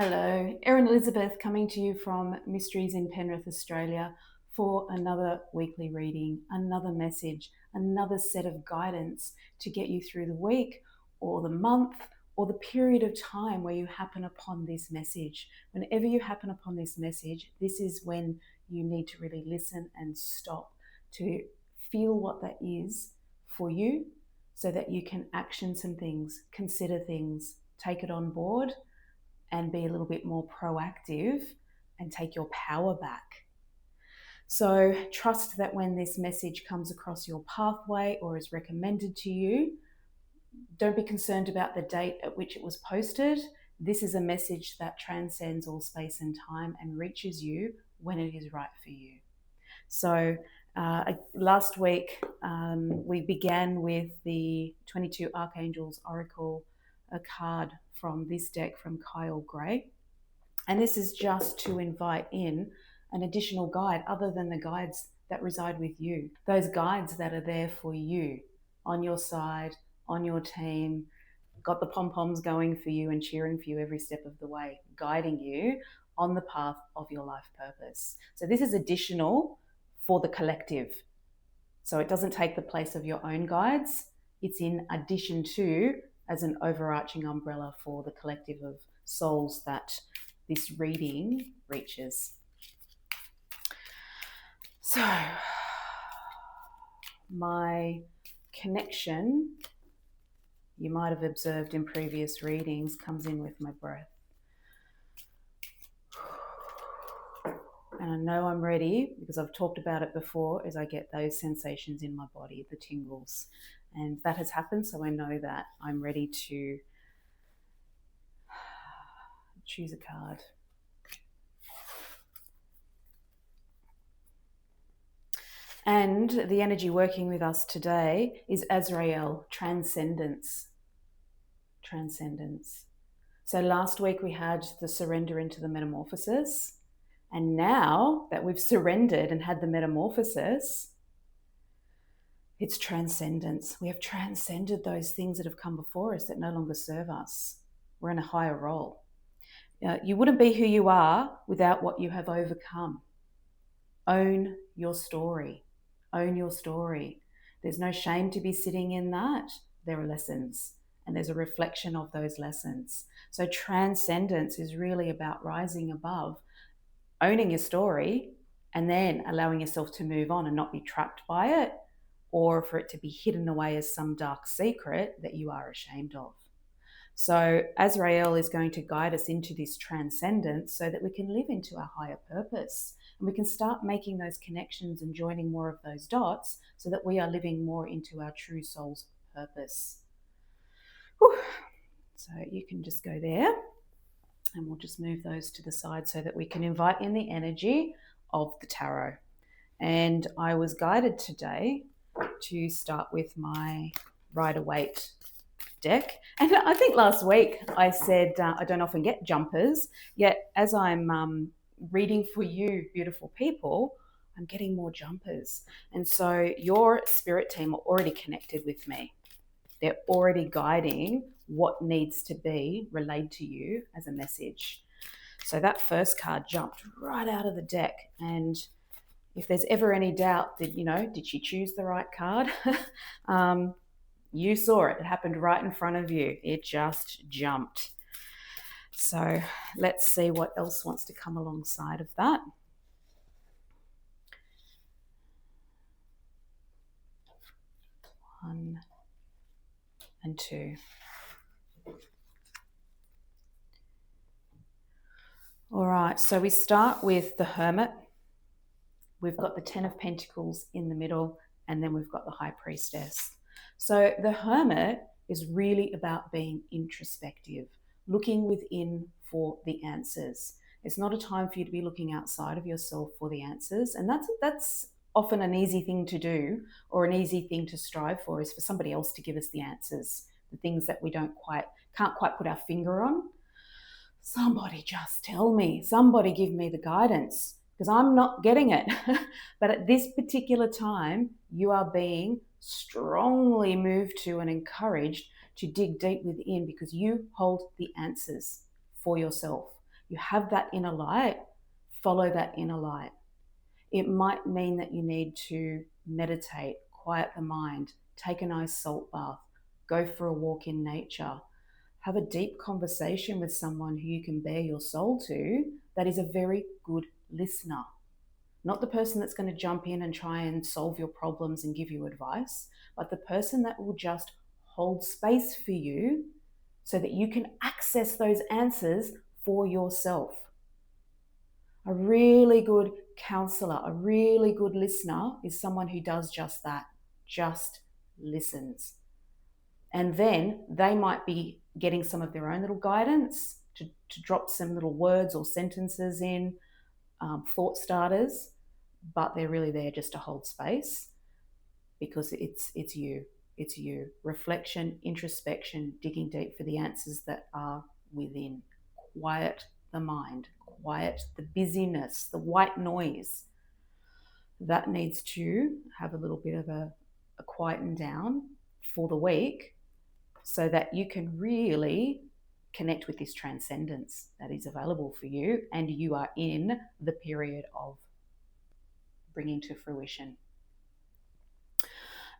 Hello, Erin Elizabeth coming to you from Mysteries in Penrith, Australia for another weekly reading, another message, another set of guidance to get you through the week or the month or the period of time where you happen upon this message. Whenever you happen upon this message, this is when you need to really listen and stop to feel what that is for you so that you can action some things, consider things, take it on board and be a little bit more proactive and take your power back. So trust that when this message comes across your pathway or is recommended to you, don't be concerned about the date at which it was posted. This is a message that transcends all space and time and reaches you when it is right for you. So last week we began with the 22 Archangels Oracle, a card from this deck from Kyle Gray. And this is just to invite in an additional guide other than the guides that reside with you. Those guides that are there for you, on your side, on your team, got the pom-poms going for you and cheering for you every step of the way, guiding you on the path of your life purpose. So this is additional for the collective. So it doesn't take the place of your own guides. It's in addition to, as an overarching umbrella for the collective of souls that this reading reaches. So my connection, you might have observed in previous readings, comes in with my breath. And I know I'm ready because I've talked about it before as I get those sensations in my body, the tingles. And that has happened, so I know that I'm ready to choose a card. And the energy working with us today is Azrael, transcendence. Transcendence. So last week we had the surrender into the metamorphosis. And now that we've surrendered and had the metamorphosis, it's transcendence. We have transcended those things that have come before us that no longer serve us. We're in a higher role. You wouldn't be who you are without what you have overcome. Own your story. Own your story. There's no shame to be sitting in that. There are lessons, and there's a reflection of those lessons. So transcendence is really about rising above, owning your story, and then allowing yourself to move on and not be trapped by it, or for it to be hidden away as some dark secret that you are ashamed of. So Azrael is going to guide us into this transcendence so that we can live into our higher purpose. And we can start making those connections and joining more of those dots so that we are living more into our true soul's purpose. Whew. So you can just go there. And we'll just move those to the side so that we can invite in the energy of the tarot. And I was guided today to start with my Rider-Waite deck. And I think last week I said I don't often get jumpers, yet as I'm reading for you, beautiful people, I'm getting more jumpers. And so your spirit team are already connected with me. They're already guiding what needs to be relayed to you as a message. So that first card jumped right out of the deck. And if there's ever any doubt that, did she choose the right card? You saw it. It happened right in front of you. It just jumped. So let's see what else wants to come alongside of that. One and two. All right, so we start with the Hermit. We've got the Ten of Pentacles in the middle, and then we've got the High Priestess. So the Hermit is really about being introspective, looking within for the answers. It's not a time for you to be looking outside of yourself for the answers, and that's often an easy thing to do, or an easy thing to strive for, is for somebody else to give us the answers, the things that we can't quite put our finger on. Somebody just tell me, somebody give me the guidance, because I'm not getting it. But at this particular time, you are being strongly moved to and encouraged to dig deep within, because you hold the answers for yourself. You have that inner light, follow that inner light. It might mean that you need to meditate, quiet the mind, take a nice salt bath, go for a walk in nature, have a deep conversation with someone who you can bare your soul to that is a very good listener. Not the person that's going to jump in and try and solve your problems and give you advice, but the person that will just hold space for you so that you can access those answers for yourself. A really good counselor, a really good listener is someone who does just that, just listens. And then they might be getting some of their own little guidance to drop some little words or sentences in, thought starters, but they're really there just to hold space because it's you. It's you. Reflection, introspection, digging deep for the answers that are within. Quiet the mind, quiet the busyness, the white noise. That needs to have a little bit of a quieten down for the week so that you can really connect with this transcendence that is available for you, and you are in the period of bringing to fruition.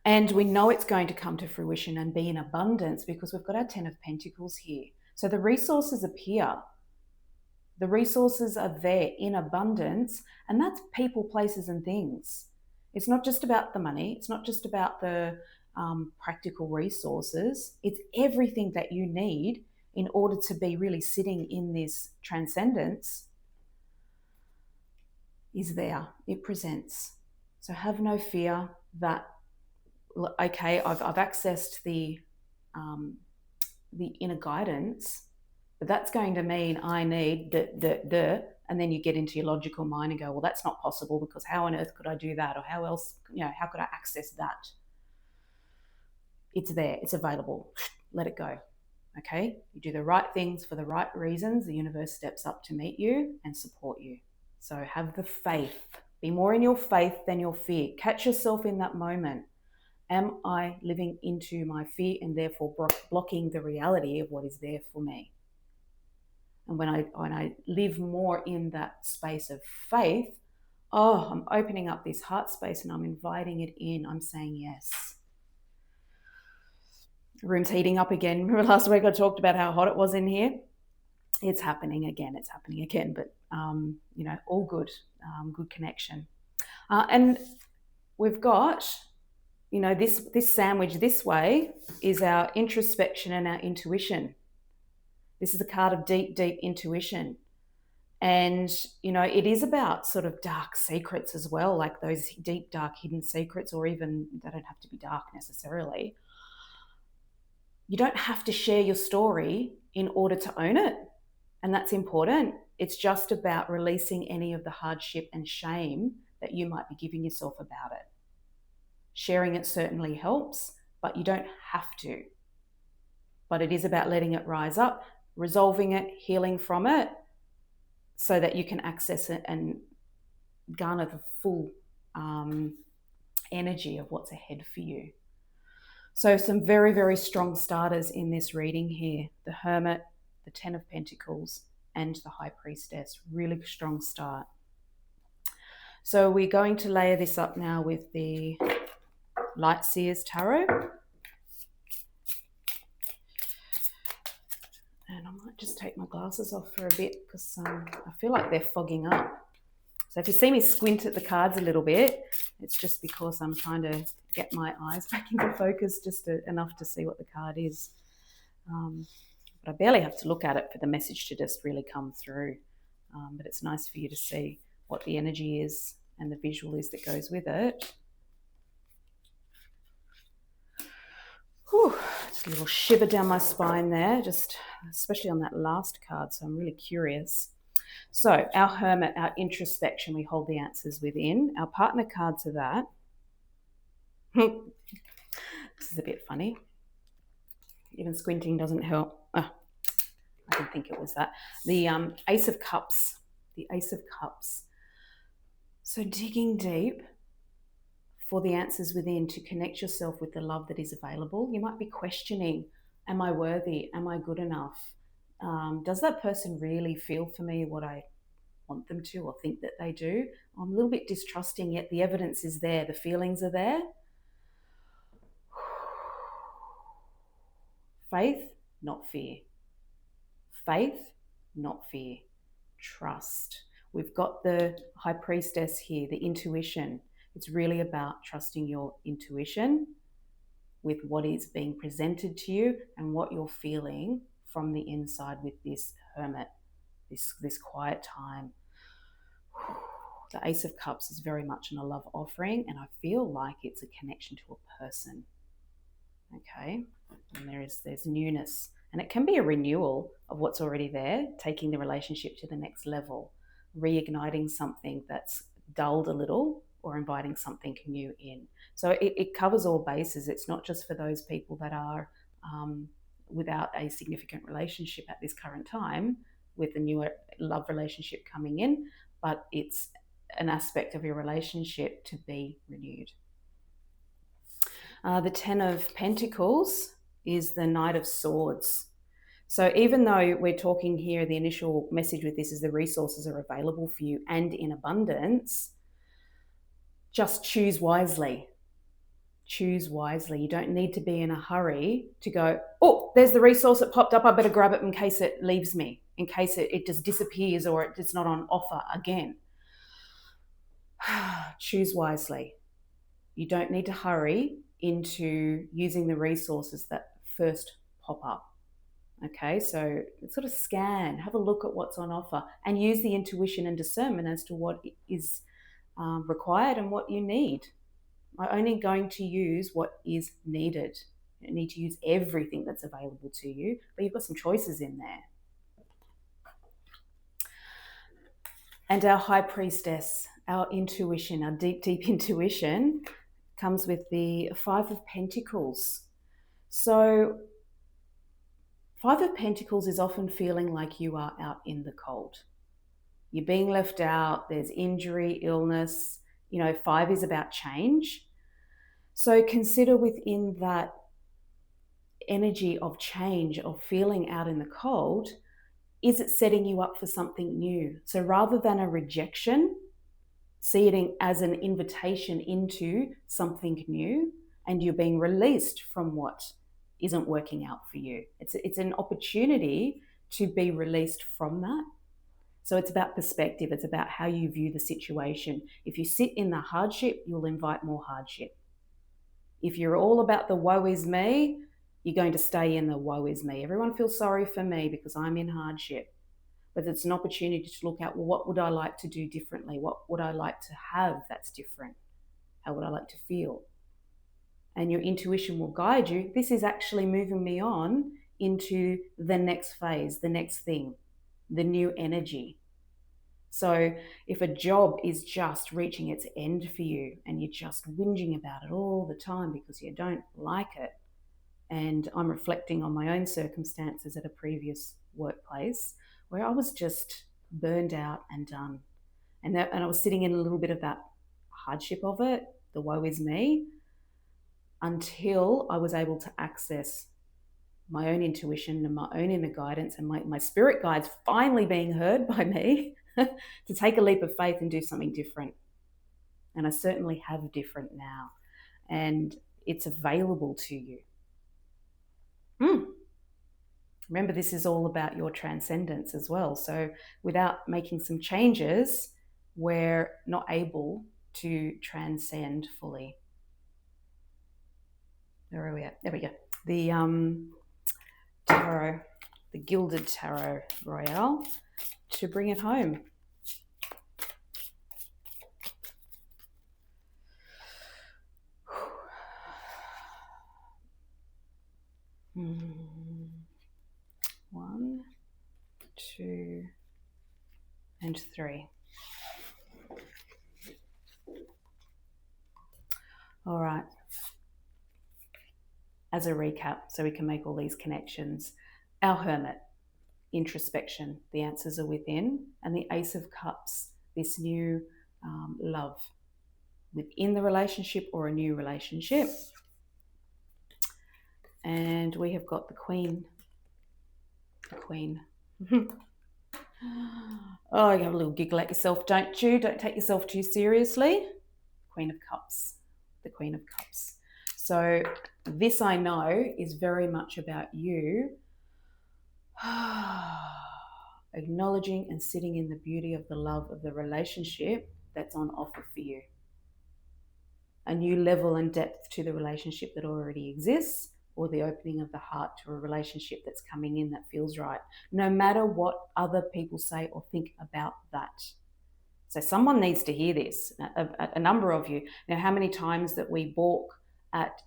And we know it's going to come to fruition and be in abundance because we've got our 10 of Pentacles here. So the resources appear. The resources are there in abundance, and that's people, places, and things. It's not just about the money. It's not just about the practical resources. It's everything that you need in order to be really sitting in this transcendence is there. It presents. So have no fear that, okay, I've accessed the inner guidance, but that's going to mean I need and then you get into your logical mind and go, well, that's not possible because how on earth could I do that? Or how else, how could I access that? It's there, it's available. Let it go. Okay? You do the right things for the right reasons. The universe steps up to meet you and support you. So have the faith. Be more in your faith than your fear. Catch yourself in that moment. Am I living into my fear and therefore blocking the reality of what is there for me? And when I live more in that space of faith, I'm opening up this heart space and I'm inviting it in. I'm saying yes. The room's heating up again. Remember last week I talked about how hot it was in here? It's happening again. But all good, good connection. And we've got, this sandwich this way is our introspection and our intuition. This is the card of deep, deep intuition. And, it is about sort of dark secrets as well, like those deep, dark, hidden secrets, or even they don't have to be dark necessarily. You don't have to share your story in order to own it. And that's important. It's just about releasing any of the hardship and shame that you might be giving yourself about it. Sharing it certainly helps, but you don't have to. But it is about letting it rise up, resolving it, healing from it, so that you can access it and garner the full energy of what's ahead for you. So some very, very strong starters in this reading here. The Hermit, the 10 of Pentacles, and the High Priestess. Really strong start. So we're going to layer this up now with the Light Seers Tarot. And I might just take my glasses off for a bit because I feel like they're fogging up. So if you see me squint at the cards a little bit, it's just because I'm trying to get my eyes back into focus enough to see what the card is. But I barely have to look at it for the message to just really come through. But it's nice for you to see what the energy is and the visual is that goes with it. Whew, just a little shiver down my spine there, just especially on that last card. So I'm really curious. So our Hermit, our introspection, we hold the answers within. Our partner card to that. This is a bit funny. Even squinting doesn't help. I didn't think it was that. The Ace of Cups. The Ace of Cups. So digging deep for the answers within to connect yourself with the love that is available. You might be questioning, am I worthy? Am I good enough? Does that person really feel for me what I want them to or think that they do? I'm a little bit distrusting, yet the evidence is there, the feelings are there. Faith, not fear. Faith, not fear. Trust. We've got the high priestess here, the intuition. It's really about trusting your intuition with what is being presented to you and what you're feeling from the inside with this hermit, this quiet time. The Ace of Cups is very much in a love offering, and I feel like it's a connection to a person. Okay, and there's newness, and it can be a renewal of what's already there, taking the relationship to the next level, reigniting something that's dulled a little, or inviting something new in. So it covers all bases. It's not just for those people that are without a significant relationship at this current time, with a newer love relationship coming in, but it's an aspect of your relationship to be renewed. The Ten of Pentacles is the Knight of Swords. So even though we're talking here, the initial message with this is the resources are available for you and in abundance, just choose wisely. Choose wisely. You don't need to be in a hurry to go, oh, there's the resource that popped up, I better grab it in case it leaves me, in case it just disappears or it's not on offer again. Choose wisely. You don't need to hurry into using the resources that first pop up. Okay, so sort of scan, have a look at what's on offer, and use the intuition and discernment as to what is required and what you need. I'm only going to use what is needed. You don't need to use everything that's available to you, but you've got some choices in there. And our high priestess, our intuition, our deep, deep intuition, comes with the Five of Pentacles. So Five of Pentacles is often feeling like you are out in the cold. You're being left out, there's injury, illness. You know, 5 is about change. So consider within that energy of change, of feeling out in the cold, is it setting you up for something new? So rather than a rejection, see it as an invitation into something new, and you're being released from what isn't working out for you. It's an opportunity to be released from that. So it's about perspective. It's about how you view the situation. If you sit in the hardship, you'll invite more hardship. If you're all about the woe is me, you're going to stay in the woe is me. Everyone feels sorry for me because I'm in hardship. But it's an opportunity to look at, well, what would I like to do differently? What would I like to have that's different? How would I like to feel? And your intuition will guide you. This is actually moving me on into the next phase, the next thing, the new energy. So if a job is just reaching its end for you and you're just whinging about it all the time because you don't like it, and I'm reflecting on my own circumstances at a previous workplace where I was just burned out and done. And I was sitting in a little bit of that hardship of it, the woe is me, until I was able to access my own intuition and my own inner guidance, and my spirit guides finally being heard by me to take a leap of faith and do something different. And I certainly have different now. And it's available to you. Remember, this is all about your transcendence as well. So without making some changes, we're not able to transcend fully. Where are we at? There we go. The tarot, the Gilded Tarot Royale, to bring it home. One, two, and three. All right. As a recap, so we can make all these connections. Our Hermit, introspection, the answers are within, and the Ace of Cups, this new love within the relationship or a new relationship. And we have got the Queen. The Queen. Oh, you have a little giggle at yourself, don't you? Don't take yourself too seriously. Queen of Cups, the Queen of Cups. So this, I know, is very much about you acknowledging and sitting in the beauty of the love of the relationship that's on offer for you. A new level and depth to the relationship that already exists, or the opening of the heart to a relationship that's coming in that feels right, no matter what other people say or think about that. So someone needs to hear this, a number of you. Now, how many times that we balk at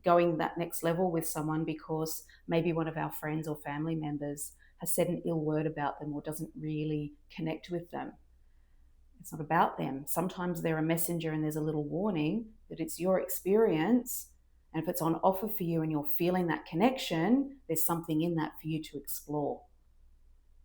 going that next level with someone because maybe one of our friends or family members has said an ill word about them or doesn't really connect with them. It's not about them. Sometimes they're a messenger and there's a little warning that it's your experience. And if it's on offer for you and you're feeling that connection, there's something in that for you to explore.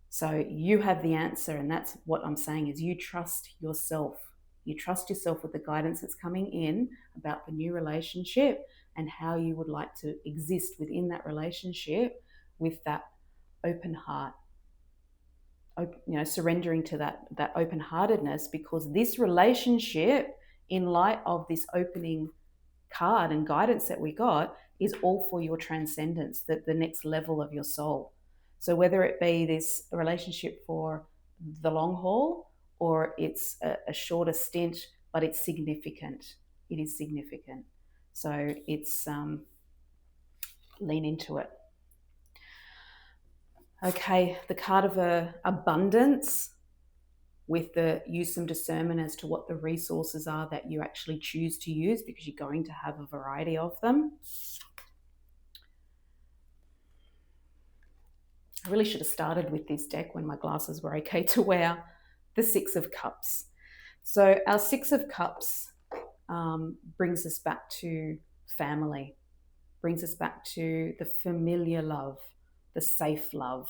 So you have the answer, and that's what I'm saying is you trust yourself. You trust yourself with the guidance that's coming in about the new relationship and how you would like to exist within that relationship with that open heart. Surrendering to that open-heartedness, because this relationship, in light of this opening card and guidance that we got, is all for your transcendence, the next level of your soul. So whether it be this relationship for the long haul or it's a shorter stint, but it's significant. It is significant. So it's lean into it. Okay, the card of abundance, with the use some discernment as to what the resources are that you actually choose to use, because you're going to have a variety of them. I really should have started with this deck when my glasses were okay to wear. The Six of Cups. So our Six of Cups brings us back to family, brings us back to the familiar love, the safe love.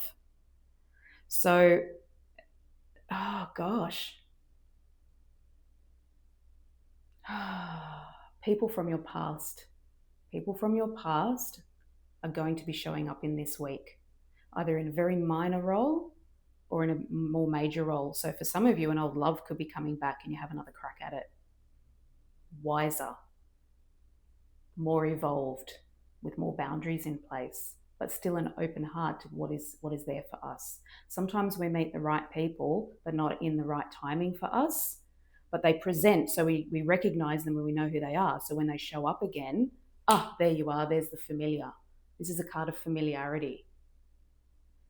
So, oh gosh, people from your past are going to be showing up in this week, either in a very minor role or in a more major role. So for some of you, an old love could be coming back and you have another crack at it. Wiser, more evolved, with more boundaries in place, but still an open heart to what is there for us. Sometimes we meet the right people, but not in the right timing for us, but they present, so we recognize them and we know who they are. So when they show up again, there you are, there's the familiar. This is a card of familiarity.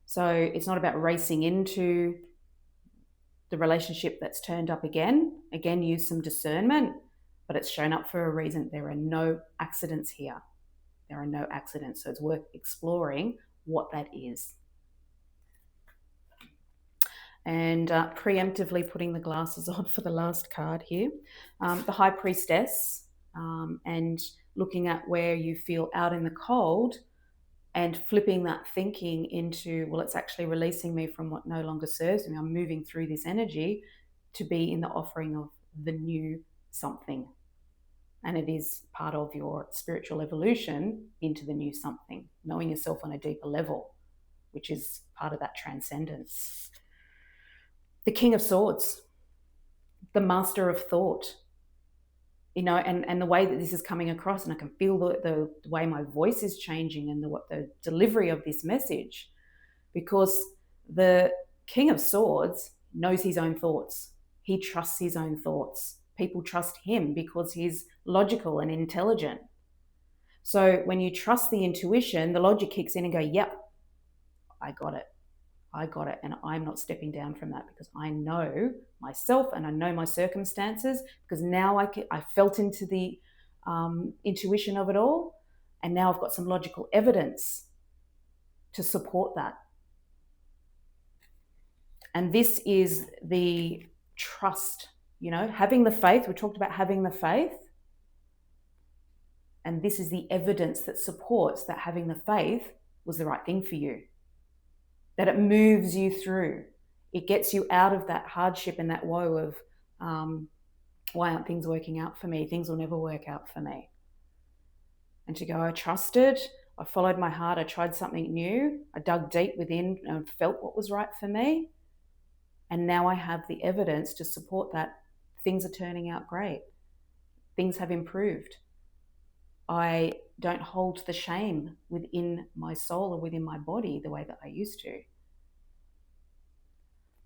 So it's not about racing into the relationship that's turned up again. Again, use some discernment, but it's shown up for a reason. There are no accidents here. There are no accidents. So it's worth exploring what that is. And preemptively putting the glasses on for the last card here. The High Priestess, and looking at where you feel out in the cold and flipping that thinking into, well, it's actually releasing me from what no longer serves me. I'm moving through this energy to be in the offering of the new something. And it is part of your spiritual evolution into the new something, knowing yourself on a deeper level, which is part of that transcendence. The King of Swords, the master of thought, and the way that this is coming across, and I can feel the way my voice is changing and the delivery of this message, because the King of Swords knows his own thoughts. He trusts his own thoughts. People trust him because he's logical and intelligent. So when you trust the intuition, the logic kicks in and go, yep, I got it. And I'm not stepping down from that, because I know myself and I know my circumstances, because now I felt into the intuition of it all, and now I've got some logical evidence to support that. And this is the trust, having the faith. We talked about having the faith, and this is the evidence that supports that having the faith was the right thing for you. That it moves you through. It gets you out of that hardship and that woe of, why aren't things working out for me? Things will never work out for me. And to go, I trusted, I followed my heart. I tried something new. I dug deep within and felt what was right for me. And now I have the evidence to support that things are turning out great. Things have improved. I don't hold the shame within my soul or within my body the way that I used to.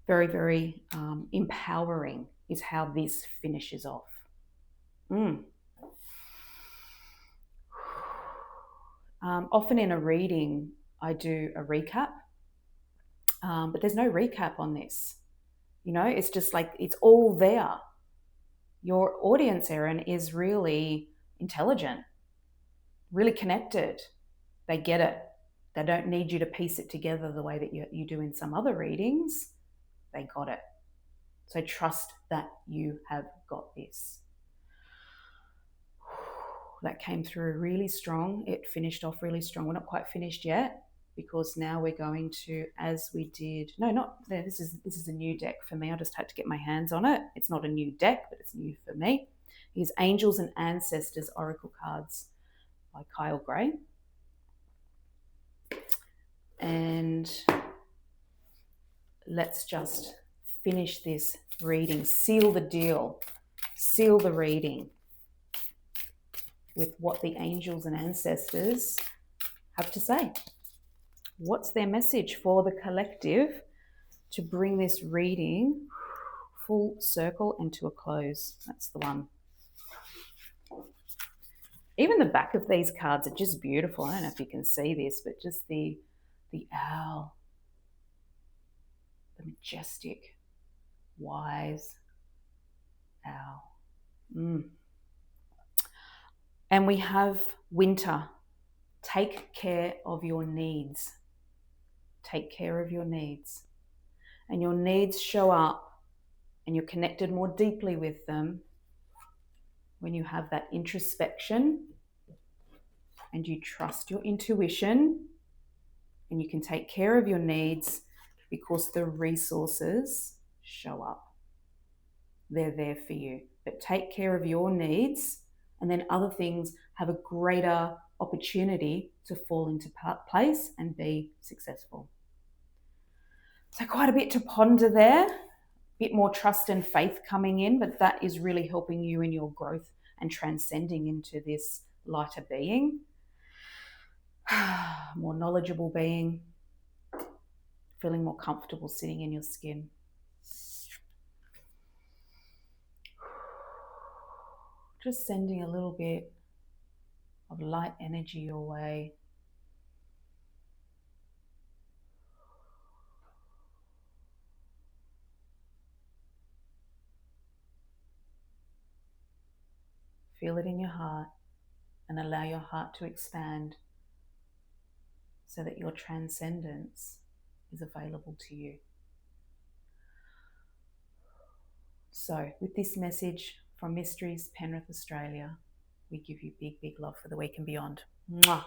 Very, very empowering is how this finishes off. Often in a reading, I do a recap, but there's no recap on this. You know, it's just like it's all there. Your audience, Erin, is really intelligent, really connected. They get it. They don't need you to piece it together the way that you do in some other readings. They got it. So trust that you have got this. That came through really strong. It finished off really strong. We're not quite finished yet, because now we're going to, as we did, no, not there. This is a new deck for me. I just had to get my hands on it. It's not a new deck, but it's new for me. Here's Angels and Ancestors Oracle Cards by Kyle Gray. And let's just finish this reading, seal the deal, seal the reading with what the angels and ancestors have to say. What's their message for the collective to bring this reading full circle and to a close? That's the one. Even the back of these cards are just beautiful. I don't know if you can see this, but just the owl, the majestic, wise owl. And we have winter. Take care of your needs. Take care of your needs. And your needs show up and you're connected more deeply with them when you have that introspection and you trust your intuition and you can take care of your needs because the resources show up. They're there for you. But take care of your needs, and then other things have a greater opportunity to fall into place and be successful. So quite a bit to ponder there, a bit more trust and faith coming in, but that is really helping you in your growth and transcending into this lighter being, more knowledgeable being, feeling more comfortable sitting in your skin. Just sending a little bit of light energy your way. Feel it in your heart and allow your heart to expand so that your transcendence is available to you. So with this message from Mysteries Penrith, Australia, we give you big, big love for the week and beyond. Mwah.